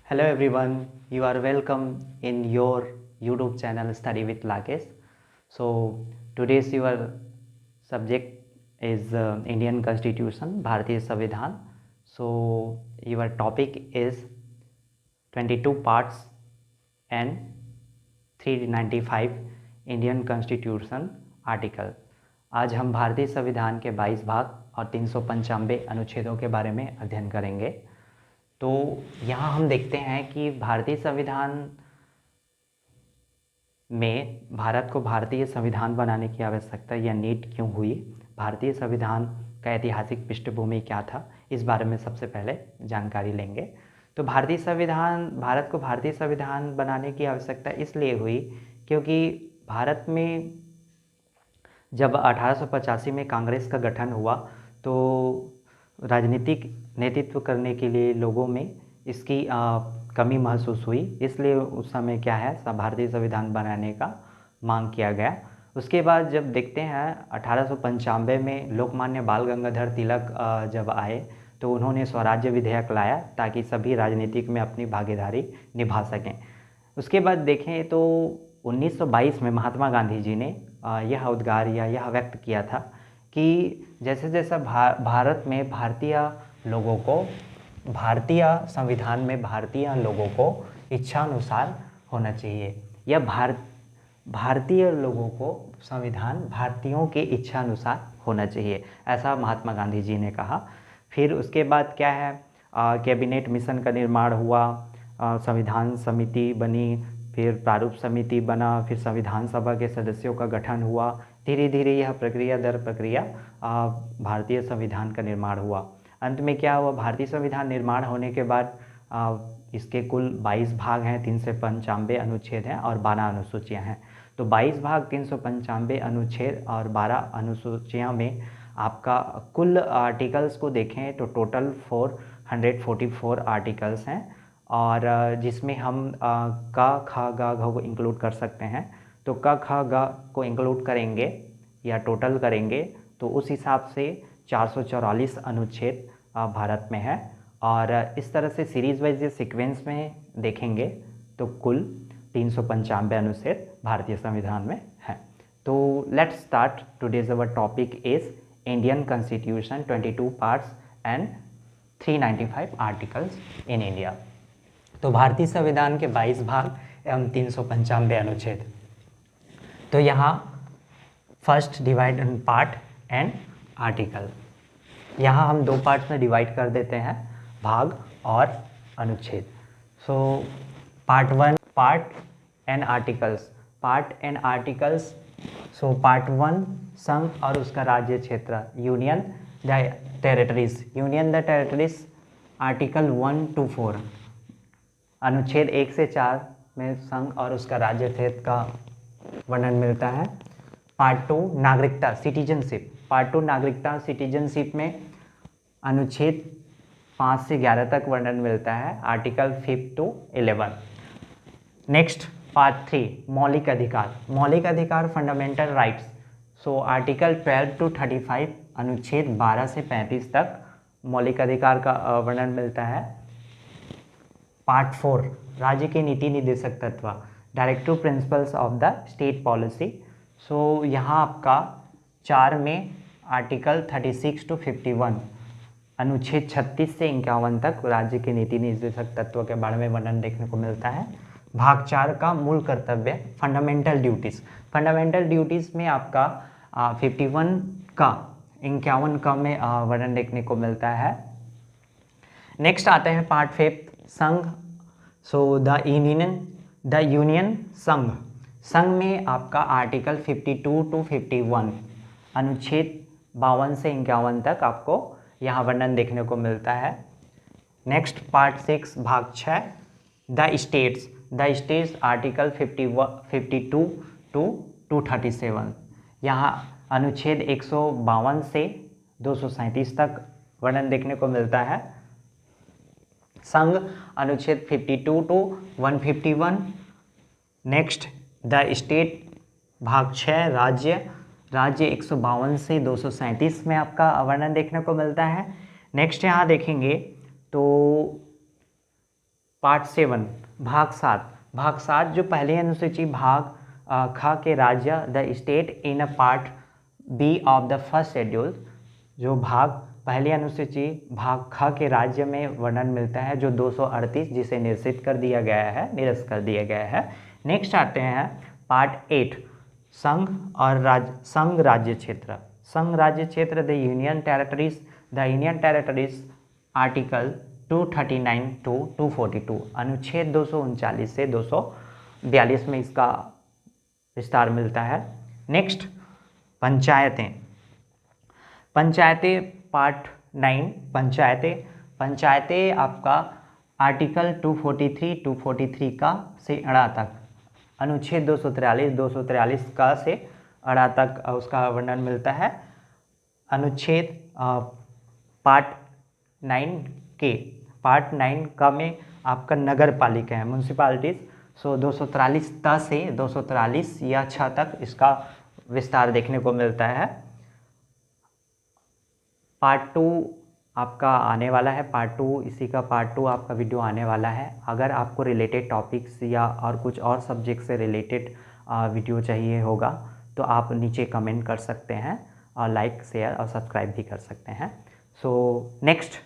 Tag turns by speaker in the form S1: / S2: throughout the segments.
S1: Hello everyone, you are welcome in your YouTube channel Study with Lakesh. So today's your subject is Indian Constitution, Bharatiya संविधान. So your topic is 22 parts and 395 Indian constitution article. आज हम भारतीय संविधान के 22 भाग और 395 अनुच्छेदों के बारे में अध्ययन करेंगे। तो यहाँ हम देखते हैं कि भारतीय संविधान में भारत को भारतीय संविधान बनाने की आवश्यकता या नीड क्यों हुई, भारतीय संविधान का ऐतिहासिक पृष्ठभूमि क्या था, इस बारे में सबसे पहले जानकारी लेंगे। तो भारत को भारतीय संविधान बनाने की आवश्यकता इसलिए हुई क्योंकि भारत में जब 1885 में कांग्रेस का गठन हुआ तो राजनीतिक नेतृत्व करने के लिए लोगों में इसकी कमी महसूस हुई, इसलिए उस समय क्या है भारतीय संविधान बनाने का मांग किया गया। उसके बाद जब देखते हैं 1895 में लोकमान्य बाल गंगाधर तिलक जब आए तो उन्होंने स्वराज्य विधेयक लाया ताकि सभी राजनीतिक में अपनी भागीदारी निभा सकें। उसके बाद देखें तो 1922 में महात्मा गांधी जी ने यह उद्गार या यह व्यक्त किया था कि जैसे जैसा भारत में भारतीय संविधान में भारतीय लोगों को इच्छानुसार होना चाहिए, या भारतीय लोगों को संविधान भारतीयों के इच्छानुसार होना चाहिए, ऐसा महात्मा गांधी जी ने कहा। फिर उसके बाद क्या है, कैबिनेट मिशन का निर्माण हुआ, संविधान समिति बनी, फिर प्रारूप समिति बना, फिर संविधान सभा के सदस्यों का गठन हुआ। धीरे धीरे यह प्रक्रिया दर प्रक्रिया भारतीय संविधान का निर्माण हुआ। अंत में क्या हुआ, भारतीय संविधान निर्माण होने के बाद इसके कुल 22 भाग हैं, 395 अनुच्छेद हैं और 12 अनुसूचियां हैं। तो 22 भाग, 395 अनुच्छेद और 12 अनुसूचियां में आपका कुल आर्टिकल्स को देखें तो टोटल 444 आर्टिकल्स हैं, और जिसमें हम क ख ग घ को इंक्लूड कर सकते हैं। तो क ख ग को इंक्लूड करेंगे या टोटल करेंगे तो उस हिसाब से 444 अनुच्छेद भारत में है, और इस तरह से सीरीज वाइज या सीक्वेंस में देखेंगे तो कुल 395 अनुच्छेद भारतीय संविधान में है। तो let's start. Today's our topic is Indian constitution, 22 parts and 395 articles in India. तो भारतीय संविधान के 22 भाग एवं 395 अनुच्छेद। तो यहाँ first divide in part and article. यहाँ हम दो पार्ट्स में डिवाइड कर देते हैं, भाग और अनुच्छेद। So part 1, part and articles. Part and articles. So part 1, संघ और उसका राज्य क्षेत्र, union the territories. Union the territories, article 1 to 4। अनुच्छेद 1 से 4 में संघ और उसका राज्य क्षेत्र का वर्णन मिलता है। पार्ट 2, नागरिकता, सिटीजनशिप। पार्ट 2 नागरिकता सिटीजनशिप में अनुच्छेद 5 से 11 तक वर्णन मिलता है, आर्टिकल 5 to 11। नेक्स्ट पार्ट 3, मौलिक अधिकार। मौलिक अधिकार, fundamental rights. So article 12 to 35, अनुच्छेद 12 से 35 तक मौलिक अधिकार का वर्णन मिलता है। पार्ट 4, राज्य के नीति निर्देशक तत्व, directive principles of the state policy. So यहाँ आपका 4 में आर्टिकल 36 to 51, अनुच्छेद 36 से 51 तक राज्य के नीति निर्देशक तत्व के बारे में वर्णन देखने को मिलता है। भाग 4 का मूल कर्तव्य, फंडामेंटल ड्यूटीज़। फंडामेंटल ड्यूटीज़ में आपका 51 का में वर्णन देखने को मिलता है। नेक्स्ट आते हैं पार्ट 5, संघ। सो द यूनियन संघ। संघ में आपका आर्टिकल 52 to 51, अनुच्छेद 52 से 51 तक आपको यहाँ वर्णन देखने को मिलता है। नेक्स्ट पार्ट 6, भाग 6, the states. The states, article 52 to 237। यहाँ अनुच्छेद 152 से 237 तक वर्णन देखने को मिलता है। संघ, अनुच्छेद 52 to 151। नेक्स्ट द स्टेट, भाग 6, राज्य। राज्य 152 से 237 में आपका वर्णन देखने को मिलता है। नेक्स्ट यहाँ देखेंगे तो पार्ट 7 भाग 7 जो पहली अनुसूची भाग ख के राज्य the state in a part B of the first schedule, जो भाग पहली अनुसूची भाग ख के राज्य में वर्णन मिलता है जो 238 जिसे निरस्त कर दिया गया है। नेक्स्ट आते हैं पार्ट 8 संघ राज्य क्षेत्र the union territories article 239 to 242 अनुच्छेद 239 से 242 में इसका विस्तार मिलता है। नेक्स्ट पंचायतें पार्ट 9 पंचायतें आपका आर्टिकल 243 का से अड़ा तक अनुच्छेद 243 का से अड़ा तक उसका वर्णन मिलता है। अनुच्छेद पार्ट 9 का में आपका नगर पालिका है म्यूनसिपालिटीज, सो 243 त से 243 या 6 तक इसका विस्तार देखने को मिलता है। पार्ट 2 आपका आने वाला है, इसी का पार्ट 2 आपका वीडियो आने वाला है। अगर आपको रिलेटेड टॉपिक्स या और कुछ और सब्जेक्ट से रिलेटेड वीडियो चाहिए होगा तो आप नीचे कमेंट कर सकते हैं और लाइक शेयर और सब्सक्राइब भी कर सकते हैं। सो नेक्स्ट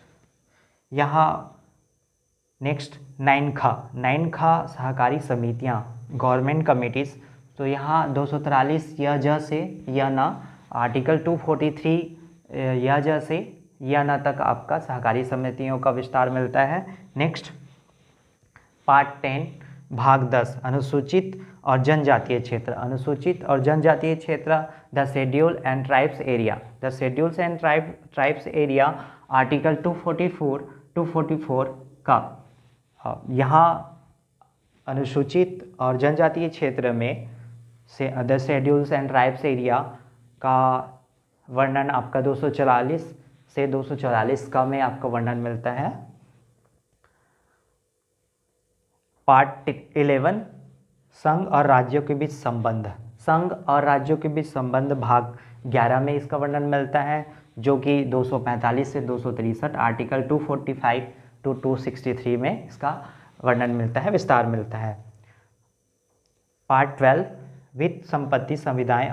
S1: 9 खा सहकारी समितियां गवर्नमेंट कमिटीज़, तो यहाँ 243 या ज से या न आर्टिकल 243 या ज से या न तक आपका सहकारी समितियों का विस्तार मिलता है। नेक्स्ट पार्ट 10 भाग 10 अनुसूचित और जनजातीय क्षेत्र the schedule and tribes area article 244 का यहाँ अनुसूचित और जनजातीय क्षेत्र में से the schedules and tribes area का वर्णन आपका 244 से 244 का में आपका वर्णन मिलता है। पार्ट 11 संघ और राज्यों के बीच संबंध भाग 11 में इसका वर्णन मिलता है, जो कि 245 से 263 आर्टिकल 245 टू 263 में इसका वर्णन मिलता है, विस्तार मिलता है। पार्ट 12 वित्त संपत्ति संविदाएं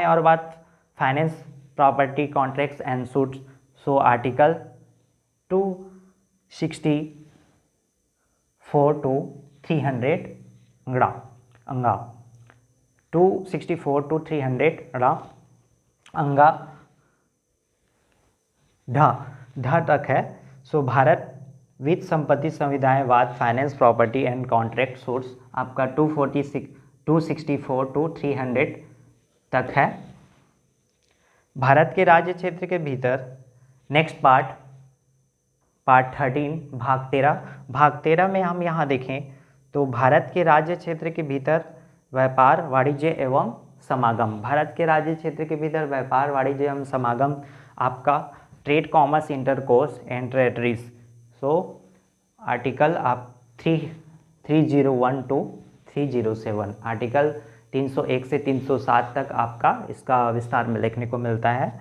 S1: और बात finance property contracts and suits, so article 264 to 300 अंगा 264 टू 300 अंगा ढ तक है। सो भारत वित्त संपत्ति संविदाएवाद finance property and contract source आपका 264 टू 300 तक है। भारत के राज्य क्षेत्र के भीतर नेक्स्ट पार्ट 13 भाग 13 में हम यहाँ देखें तो भारत के राज्य क्षेत्र के भीतर व्यापार वाणिज्य एवं समागम, भारत के राज्य क्षेत्र के भीतर व्यापार वाणिज्य एवं समागम आपका trade commerce intercourse and territories, so article आप 301 टू 307 आर्टिकल 301 से 307 तक आपका इसका विस्तार में देखने को मिलता है।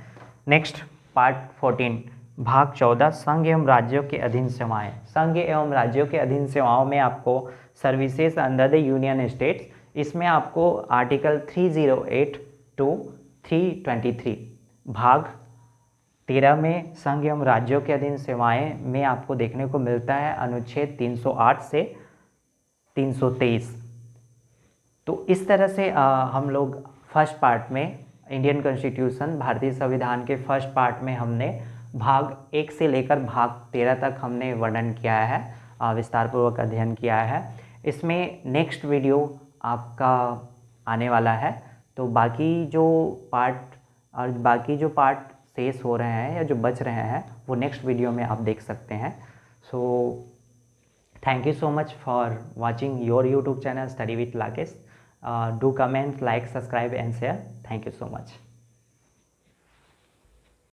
S1: नेक्स्ट पार्ट 14 भाग 14 संघ एवं राज्यों के अधीन सेवाएं, संघ एवं राज्यों के अधीन सेवाओं में आपको services under the union states, इसमें आपको आर्टिकल 308 टू 323 भाग 13 में संघ एवं राज्यों के अधीन सेवाएं में आपको देखने को मिलता है अनुच्छेद 308 से 323। तो इस तरह से हम लोग फर्स्ट पार्ट में इंडियन कॉन्स्टिट्यूशन भारतीय संविधान के फर्स्ट पार्ट में हमने भाग 1 से लेकर भाग 13 तक हमने वर्णन किया है, विस्तारपूर्वक अध्ययन किया है। इसमें नेक्स्ट वीडियो आपका आने वाला है, तो बाकी जो पार्ट शेष हो रहे हैं या जो बच रहे हैं वो नेक्स्ट वीडियो में आप देख सकते हैं। So thank you so much for watching your YouTube channel study with Rakesh. Do comment, like, subscribe and share. Thank you so much.